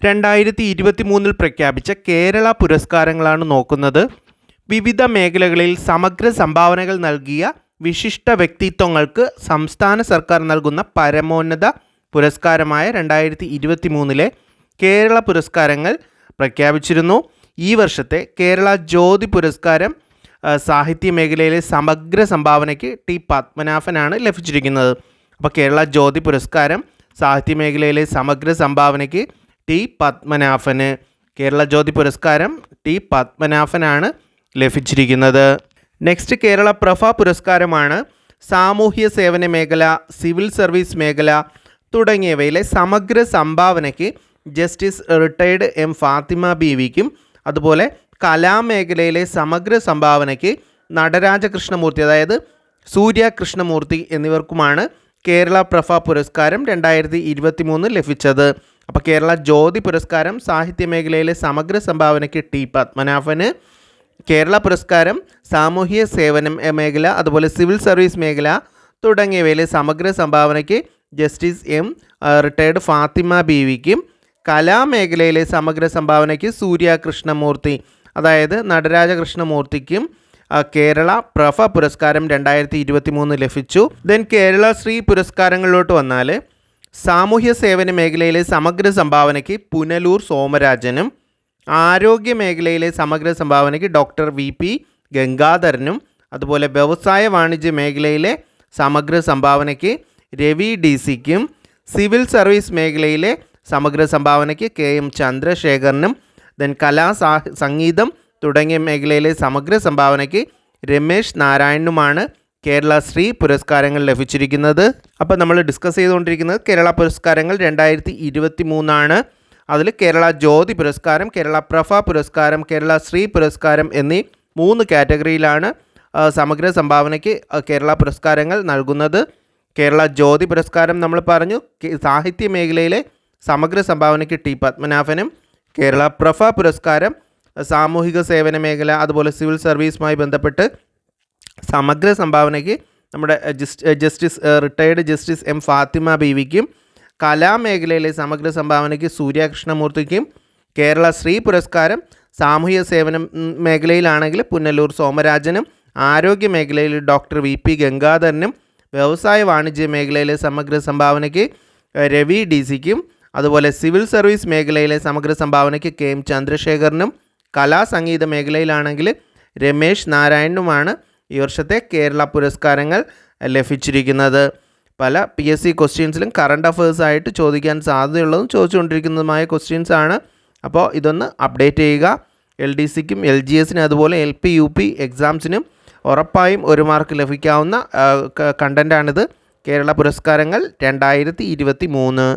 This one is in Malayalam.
2023 പ്രഖ്യാപിച്ച കേരള പുരസ്കാരങ്ങളാണ് നോക്കുന്നത്. വിവിധ മേഖലകളിൽ സമഗ്ര സംഭാവനകൾ നൽകിയ വിശിഷ്ട വ്യക്തിത്വങ്ങൾക്ക് സംസ്ഥാന സർക്കാർ നൽകുന്ന പരമോന്നത പുരസ്കാരമായ 2023 കേരള പുരസ്കാരങ്ങൾ പ്രഖ്യാപിച്ചിരുന്നു. ഈ വർഷത്തെ കേരള ജ്യോതി പുരസ്കാരം സാഹിത്യ മേഖലയിലെ സമഗ്ര സംഭാവനയ്ക്ക് ടി പത്മനാഭനാണ് ലഭിച്ചിരിക്കുന്നത്. അപ്പോൾ കേരള ജ്യോതി പുരസ്കാരം സാഹിത്യ മേഖലയിലെ സമഗ്ര സംഭാവനയ്ക്ക് ടി പത്മനാഭന്, കേരള ജ്യോതി പുരസ്കാരം ടി പത്മനാഭനാണ് ലഭിച്ചിരിക്കുന്നത്. നെക്സ്റ്റ് കേരള പ്രഭ പുരസ്കാരമാണ്. സാമൂഹ്യ സേവന മേഖല, സിവിൽ സർവീസ് മേഖല തുടങ്ങിയവയിലെ സമഗ്ര സംഭാവനയ്ക്ക് ജസ്റ്റിസ് റിട്ടയർഡ് എം ഫാത്തിമ ബീവിക്കും അതുപോലെ കലാമേഖലയിലെ സമഗ്ര സംഭാവനയ്ക്ക് നടരാജ കൃഷ്ണമൂർത്തി അതായത് സൂര്യ കൃഷ്ണമൂർത്തി എന്നിവർക്കുമാണ് കേരള പ്രഭ പുരസ്കാരം 2023 ലഭിച്ചത്. അപ്പോൾ കേരള ജ്യോതി പുരസ്കാരം സാഹിത്യ മേഖലയിലെ സമഗ്ര സംഭാവനയ്ക്ക് ടി പത്മനാഭന്, കേരള പുരസ്കാരം സാമൂഹ്യ സേവന മേഖല അതുപോലെ സിവിൽ സർവീസ് മേഖല തുടങ്ങിയവയിലെ സമഗ്ര സംഭാവനയ്ക്ക് ജസ്റ്റിസ് എം റിട്ടയർഡ് ഫാത്തിമ ബീവിക്കും, കലാമേഖലയിലെ സമഗ്ര സംഭാവനയ്ക്ക് സൂര്യ കൃഷ്ണമൂർത്തി അതായത് നടരാജ കൃഷ്ണമൂർത്തിക്കും കേരള പ്രഭ പുരസ്കാരം 2023 ലഭിച്ചു. ദെൻ കേരള ശ്രീ പുരസ്കാരങ്ങളിലോട്ട് വന്നാൽ സാമൂഹ്യ സേവന മേഖലയിലെ സമഗ്ര സംഭാവനയ്ക്ക് പുനലൂർ സോമരാജനും, ആരോഗ്യ മേഖലയിലെ സമഗ്ര സംഭാവനയ്ക്ക് ഡോക്ടർ VP ഗംഗാധരനും, അതുപോലെ വ്യവസായ വാണിജ്യ മേഖലയിലെ സമഗ്ര സംഭാവനയ്ക്ക് രവി DC-ക്കും, സിവിൽ സർവീസ് മേഖലയിലെ സമഗ്ര സംഭാവനയ്ക്ക് KM ചന്ദ്രശേഖരനും, ദെൻ കലാ സംഗീതം തുടങ്ങിയ മേഖലയിലെ സമഗ്ര സംഭാവനയ്ക്ക് രമേശ് നാരായണനുമാണ് കേരള ശ്രീ പുരസ്കാരങ്ങൾ ലഭിച്ചിരിക്കുന്നത്. അപ്പോൾ നമ്മൾ ഡിസ്കസ് ചെയ്തുകൊണ്ടിരിക്കുന്നത് കേരള പുരസ്കാരങ്ങൾ 2023 അതിൽ കേരള ജ്യോതി പുരസ്കാരം, കേരള പ്രഭ പുരസ്കാരം, കേരള ശ്രീ പുരസ്കാരം എന്നീ 3 കാറ്റഗറിയിലാണ് സമഗ്ര സംഭാവനയ്ക്ക് കേരള പുരസ്കാരങ്ങൾ നൽകുന്നത്. കേരള ജ്യോതി പുരസ്കാരം നമ്മൾ പറഞ്ഞു സാഹിത്യ മേഖലയിലെ സമഗ്ര സംഭാവനയ്ക്ക് ടി പത്മനാഭനും, കേരള പ്രഭ പുരസ്കാരം സാമൂഹിക സേവന മേഖല അതുപോലെ സിവിൽ സർവീസുമായി ബന്ധപ്പെട്ട് സമഗ്ര സംഭാവനയ്ക്ക് നമ്മുടെ justice retired justice M Fathima ബീവിക്കും, കലാമേഖലയിലെ സമഗ്ര സംഭാവനയ്ക്ക് സൂര്യ കൃഷ്ണമൂർത്തിക്കും, കേരള ശ്രീ പുരസ്കാരം സാമൂഹിക സേവന മേഖലയിലാണെങ്കിൽ പുനലൂർ സോമരാജനും, ആരോഗ്യ മേഖലയിൽ ഡോക്ടർ VP ഗംഗാധരനും, വ്യവസായ വാണിജ്യ മേഖലയിലെ സമഗ്ര സംഭാവനയ്ക്ക് രവി DC-ക്കും, അതുപോലെ സിവിൽ സർവീസ് മേഖലയിലെ സമഗ്ര സംഭാവനയ്ക്ക് KM ചന്ദ്രശേഖരനും, കലാസംഗീത മേഖലയിലാണെങ്കിൽ രമേശ് നാരായണനുമാണ് ഈ വർഷത്തെ കേരള പുരസ്കാരങ്ങൾ ലഭിച്ചിരിക്കുന്നത്. പല PSC ക്വസ്റ്റ്യൻസിലും കറണ്ട് അഫേഴ്സ് ആയിട്ട് ചോദിക്കാൻ സാധ്യതയുള്ളതും ചോദിച്ചുകൊണ്ടിരിക്കുന്നതുമായ ക്വസ്റ്റ്യൻസ് ആണ്. അപ്പോൾ ഇതൊന്ന് അപ്ഡേറ്റ് ചെയ്യുക. LDC-ക്കും LGS-നും അതുപോലെ LP UP എക്സാംസിനും ഉറപ്പായും 1 മാർക്ക് ലഭിക്കാവുന്ന കണ്ടൻ്റാണിത്. കേരള പുരസ്കാരങ്ങൾ 2023.